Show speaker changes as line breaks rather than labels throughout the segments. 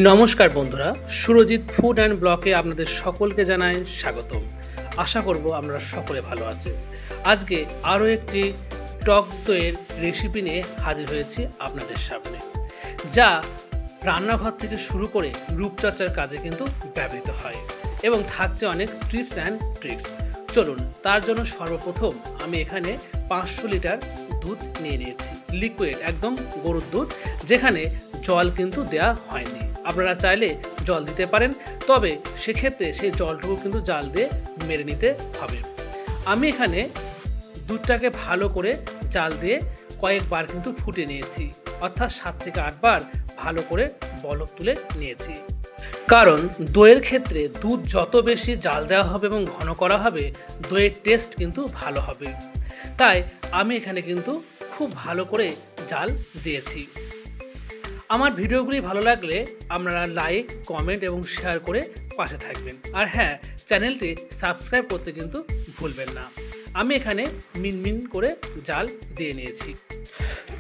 নমস্কার বন্ধুরা, Surajit food and ব্লকে আপনাদের সকলকে জানাই স্বাগতম। আশা করব আমরা সকলে ভালো আছি। আজকে আরও একটি টক দইয়ের রেসিপি নিয়ে হাজির হয়েছি আপনাদের সামনে, যা রান্নাঘর থেকে শুরু করে রূপচর্চার কাজে কিন্তু ব্যবহৃত হয় এবং থাকছে অনেক টিপস অ্যান্ড ট্রিক্স। চলুন, তার জন্য সর্বপ্রথম আমি এখানে 500 লিটার দুধ নিয়ে নিয়েছি, লিকুইড একদম গরুর দুধ, যেখানে জল কিন্তু দেয়া হয়নি। আপনারা চাইলে জল দিতে পারেন, তবে সেক্ষেত্রে সেই জলটুকু কিন্তু জাল দিয়ে মেরে নিতে হবে। আমি এখানে দুধটাকে ভালো করে জাল দিয়ে কয়েকবার কিন্তু ফুটে নিয়েছি, অর্থাৎ 7 থেকে 8 বার ভালো করে বলক তুলে নিয়েছি। কারণ দইয়ের ক্ষেত্রে দুধ যত বেশি জাল দেওয়া হবে এবং ঘন করা হবে, দইয়ের টেস্ট কিন্তু ভালো হবে। তাই আমি এখানে কিন্তু খুব ভালো করে জাল দিয়েছি। আমার ভিডিওগুলি ভালো লাগলে আপনারা লাইক, কমেন্ট এবং শেয়ার করে পাশে থাকবেন। আর হ্যাঁ, চ্যানেলটি সাবস্ক্রাইব করতে কিন্তু ভুলবেন না। আমি এখানে মিনমিন করে জাল দিয়ে নিয়েছি।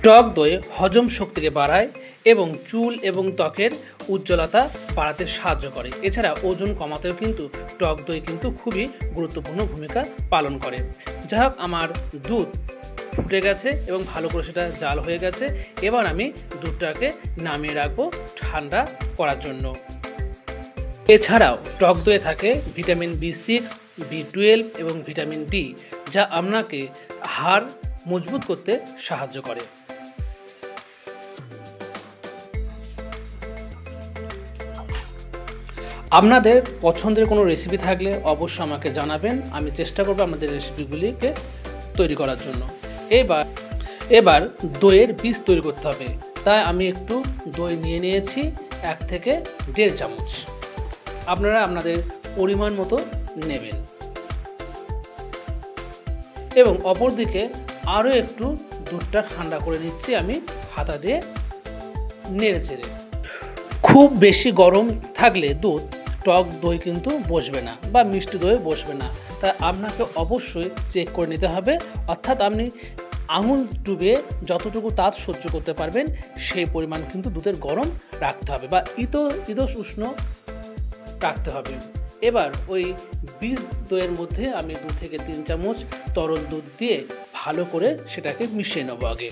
টক দই হজম শক্তিকে বাড়ায় এবং চুল এবং ত্বকের উজ্জ্বলতা বাড়াতে সাহায্য করে। এছাড়া ওজন কমাতেও কিন্তু টক দই কিন্তু খুবই গুরুত্বপূর্ণ ভূমিকা পালন করে। যাই হোক, আমার দুধ ফুটে গেছে এবং ভালো করে সেটা জাল হয়ে গেছে। এবার আমি দুধটাকে নামিয়ে রাখবো ঠান্ডা করার জন্য। এছাড়াও টক দইয়ে থাকে ভিটামিন B6, B12 এবং ভিটামিন ডি, যা আপনাকে হাড় মজবুত করতে সাহায্য করে। আপনাদের পছন্দের কোনো রেসিপি থাকলে অবশ্যই আমাকে জানাবেন। আমি চেষ্টা করব আমাদের রেসিপিগুলিকে তৈরি করার জন্য। এবার দইয়ের বীজ তৈরি করতে হবে, তাই আমি একটু দই নিয়ে নিয়েছি, 1 থেকে 1.5 চামচ। আপনারা আপনাদের পরিমাণ মতো নেবেন। এবং অপরদিকে আরও একটু দুধটা ঠান্ডা করে নিচ্ছি আমি হাতা দিয়ে নেড়ে চেড়ে। খুব বেশি গরম থাকলে দুধ টক দই কিন্তু বসবে না বা মিষ্টি দই বসবে না। তাই আপনাকে অবশ্যই চেক করে নিতে হবে, অর্থাৎ আপনি আঙুল ডুবে যতটুকু তাপ সহ্য করতে পারবেন সেই পরিমাণ কিন্তু দুধের গরম রাখতে হবে বা ইতস উষ্ণ রাখতে হবে। এবার ওই বীজ দইয়ের মধ্যে আমি 2 থেকে 3 চামচ তরল দুধ দিয়ে ভালো করে সেটাকে মিশিয়ে নেব আগে।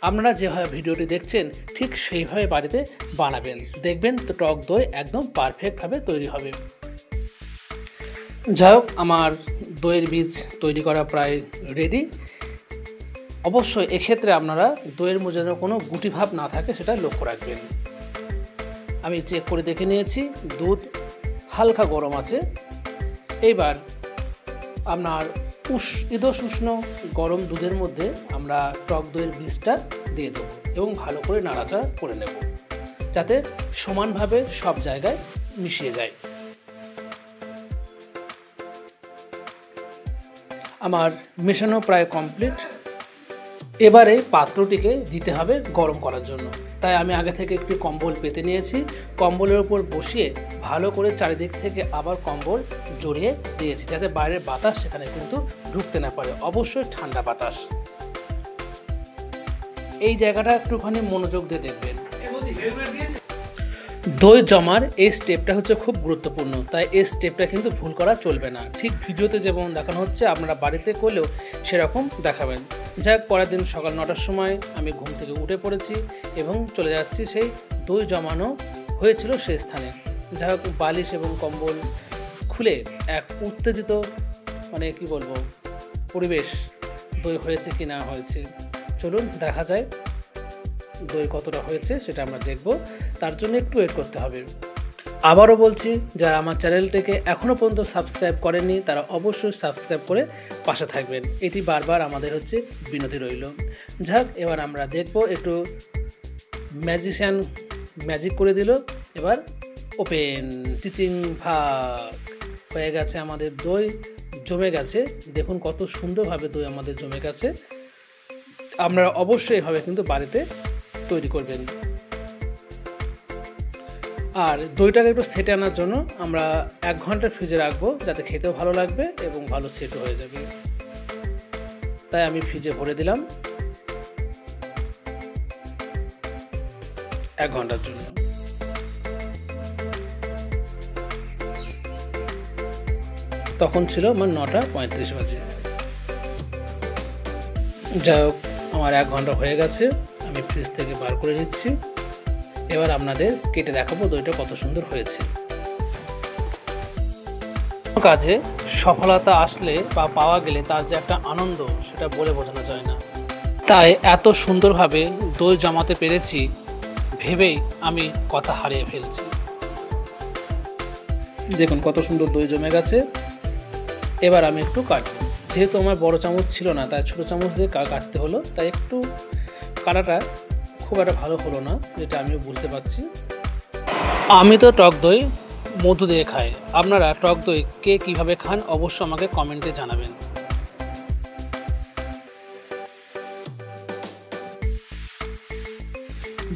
আপনারা যেভাবে ভিডিওটি দেখছেন ঠিক সেইভাবে বাড়িতে বানাবেন, দেখবেন তো টক দই একদম পারফেক্টভাবে তৈরি হবে। যাই হোক, আমার দইয়ের বীজ তৈরি করা প্রায় রেডি। অবশ্যই এক্ষেত্রে আপনারা দইয়ের মধ্যে যেন কোনো গুটি ভাব না থাকে সেটা লক্ষ্য রাখবেন। আমি চেক করে দেখে নিয়েছি, দুধ হালকা গরম আছে। এইবার আপনার ইতস উষ্ণ গরম দুধের মধ্যে আমরা টক দইয়ের বীজটা দিয়ে দেবো এবং ভালো করে নাড়াচাড়া করে নেব, যাতে সমানভাবে সব জায়গায় মিশিয়ে যায়। আমার মেশানো প্রায় কমপ্লিট। এবারে পাত্রটিকে দিতে হবে গরম করার জন্য, তাই আমি আগে থেকে একটি কম্বল পেতে নিয়েছি। কম্বলের উপর বসিয়ে ভালো করে চারিদিক থেকে আবার কম্বল জড়িয়ে দিয়েছি, যাতে বাইরের বাতাস সেখানে কিন্তু ঢুকতে না পারে, অবশ্যই ঠান্ডা বাতাস। এই জায়গাটা একটুখানি মনোযোগ দিয়ে দেখবেন। দই জমার এই স্টেপটা হচ্ছে খুব গুরুত্বপূর্ণ, তাই এই স্টেপটা কিন্তু ভুল করা চলবে না। ঠিক ভিডিওতে যেমন দেখানো হচ্ছে আপনারা বাড়িতে করলেও সেরকম দেখাবেন। যাই হোক, পরের দিন সকাল 9টার সময় আমি ঘুম থেকে উঠে পড়েছি এবং চলে যাচ্ছি সেই দই জমানো হয়েছিল সেই স্থানে। যাই হোক, বালিশ এবং কম্বল খুলে এক উত্তেজিত পরিবেশ, দই হয়েছে কি না হয়েছে। চলুন দেখা যায় দই কতটা হয়েছে সেটা আমরা দেখব। তার জন্য একটু ওয়েট করতে হবে। আবারও বলছি, যারা আমার চ্যানেলটিকে এখনও পর্যন্ত সাবস্ক্রাইব করেননি তারা অবশ্যই সাবস্ক্রাইব করে পাশে থাকবেন। এটি বারবার আমাদের হচ্ছে বিনতি রইল। যাক, এবার আমরা দেখব একটু ম্যাজিশিয়ান ম্যাজিক করে দিল। এবার ওপেন টিচিং ভাগ হয়ে গেছে, আমাদের দই জমে গেছে। দেখুন কত সুন্দরভাবে দই আমাদের জমে গেছে। আপনারা অবশ্যই এভাবে কিন্তু বাড়িতে তৈরি করবেন। আর দইটাকে একটু সেটে আনার জন্য আমরা 1 ঘন্টা ফ্রিজে রাখবো, যাতে খেতেও ভালো লাগবে এবং ভালো সেট হয়ে যাবে। তাই আমি ফ্রিজে ভরে দিলাম। 1 ঘন্টার জন্য। তখন ছিল আমার 9:35 বাজে। যাই হোক, আমার 1 ঘন্টা হয়ে গেছে, আমি ফ্রিজ থেকে বার করে নিচ্ছি। এবার আপনাদের কেটে দেখাবো দইটা কত সুন্দর হয়েছে। কাজে সফলতা আসলে বা পাওয়া গেলে তার যে একটা আনন্দ, সেটা বলে বোঝানো যায় না। তাই এত সুন্দরভাবে দই জমাতে পেরেছি ভেবেই আমি কথা হারিয়ে ফেলছি। দেখুন কত সুন্দর দই জমে গেছে। এবার আমি একটু কাটব, যেহেতু আমার বড় চামচ ছিল না তাই ছোটো চামচ দিয়ে কাটতে হলো, তাই একটু কাটাটা খুব একটা ভালো হলো না, যেটা আমিও বুঝতে পারছি। আমি তো টক দই মধু দিয়ে খাই, আপনারা টক দই কে কীভাবে খান অবশ্যই আমাকে কমেন্টে জানাবেন।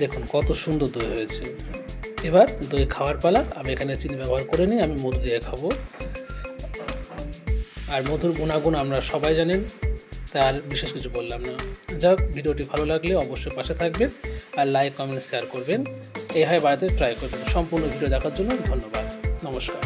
দেখুন কত সুন্দর দই হয়েছে। এবার দই খাওয়ার পালা। আমি এখানে চিনি ব্যবহার করে নিই, আমি মধু দিয়ে খাবো। আর মধুর গুণাগুণ আমরা সবাই জানেন, তাই আর বিশেষ কিছু বললাম না। যাক, ভিডিওটি ভালো লাগলে অবশ্যই পাশে থাকবেন আর লাইক কমেন্ট শেয়ার করবেন। এইভাবে বাড়িতে ট্রাই করবেন। সম্পূর্ণ ভিডিও দেখার জন্য ধন্যবাদ। নমস্কার।